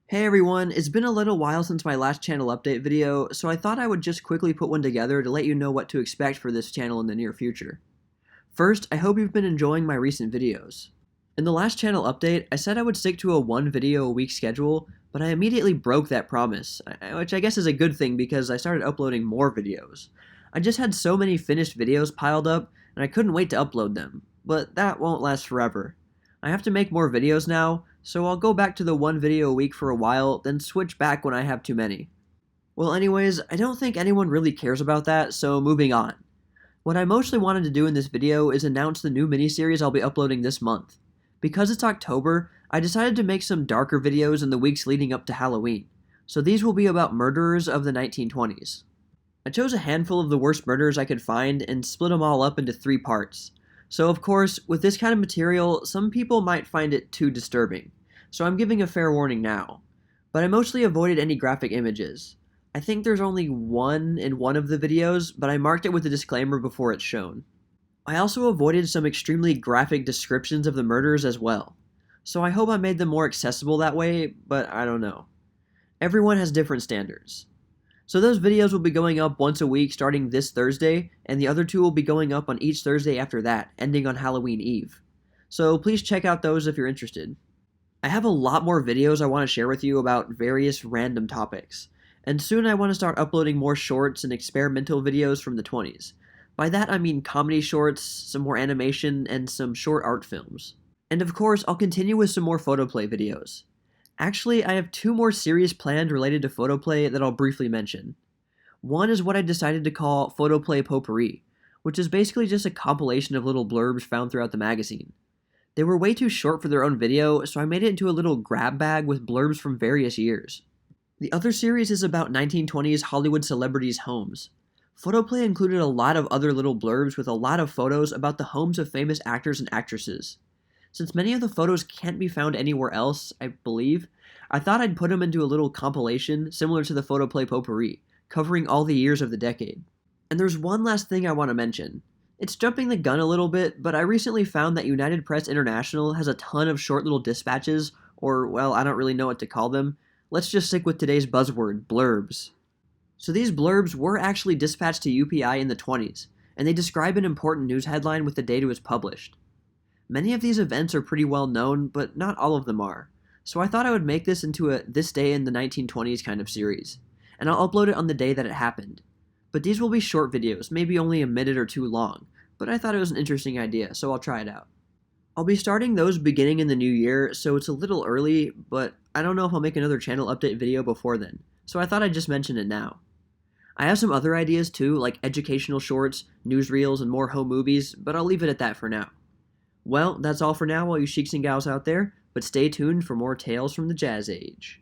Hey everyone, it's been a little while since my last channel update video, so I thought I would just quickly put one together to let you know what to expect for this channel in the near future. First, I hope you've been enjoying my recent videos. In the last channel update, I said I would stick to a one video a week schedule, but I immediately broke that promise, which I guess is a good thing because I started uploading more videos. I just had so many finished videos piled up, and I couldn't wait to upload them, but that won't last forever. I have to make more videos now, so I'll go back to the one video a week for a while, then switch back when I have too many. Well, anyways, I don't think anyone really cares about that, so moving on. What I mostly wanted to do in this video is announce the new miniseries I'll be uploading this month. Because it's October, I decided to make some darker videos in the weeks leading up to Halloween, so these will be about murderers of the 1920s. I chose a handful of the worst murders I could find and split them all up into 3 parts. So of course, with this kind of material, some people might find it too disturbing, so I'm giving a fair warning now. But I mostly avoided any graphic images. I think there's only one in one of the videos, but I marked it with a disclaimer before it's shown. I also avoided some extremely graphic descriptions of the murders as well. So I hope I made them more accessible that way, but I don't know. Everyone has different standards. So those videos will be going up once a week starting this Thursday, and the other two will be going up on each Thursday after that, ending on Halloween Eve. So please check out those if you're interested. I have a lot more videos I want to share with you about various random topics, and soon I want to start uploading more shorts and experimental videos from the 20s. By that I mean comedy shorts, some more animation, and some short art films. And of course, I'll continue with some more photoplay videos. Actually, I have two more series planned related to photoplay that I'll briefly mention. One is what I decided to call Photoplay Potpourri, which is basically just a compilation of little blurbs found throughout the magazine. They were way too short for their own video, so I made it into a little grab bag with blurbs from various years. The other series is about 1920s Hollywood celebrities' homes. Photoplay included a lot of other little blurbs with a lot of photos about the homes of famous actors and actresses. Since many of the photos can't be found anywhere else, I believe, I thought I'd put them into a little compilation similar to the Photoplay Potpourri, covering all the years of the decade. And there's one last thing I want to mention. It's jumping the gun a little bit, but I recently found that United Press International has a ton of short little dispatches, or, well, I don't really know what to call them. Let's just stick with today's buzzword, blurbs. So these blurbs were actually dispatched to UPI in the 20s, and they describe an important news headline with the date it was published. Many of these events are pretty well known, but not all of them are. So I thought I would make this into a This Day in the 1920s kind of series, and I'll upload it on the day that it happened. But these will be short videos, maybe only a minute or two long, but I thought it was an interesting idea, so I'll try it out. I'll be starting those beginning in the new year, so it's a little early, but I don't know if I'll make another channel update video before then, so I thought I'd just mention it now. I have some other ideas too, like educational shorts, newsreels, and more home movies, but I'll leave it at that for now. Well, that's all for now, all you sheiks and gals out there, but stay tuned for more tales from the Jazz Age.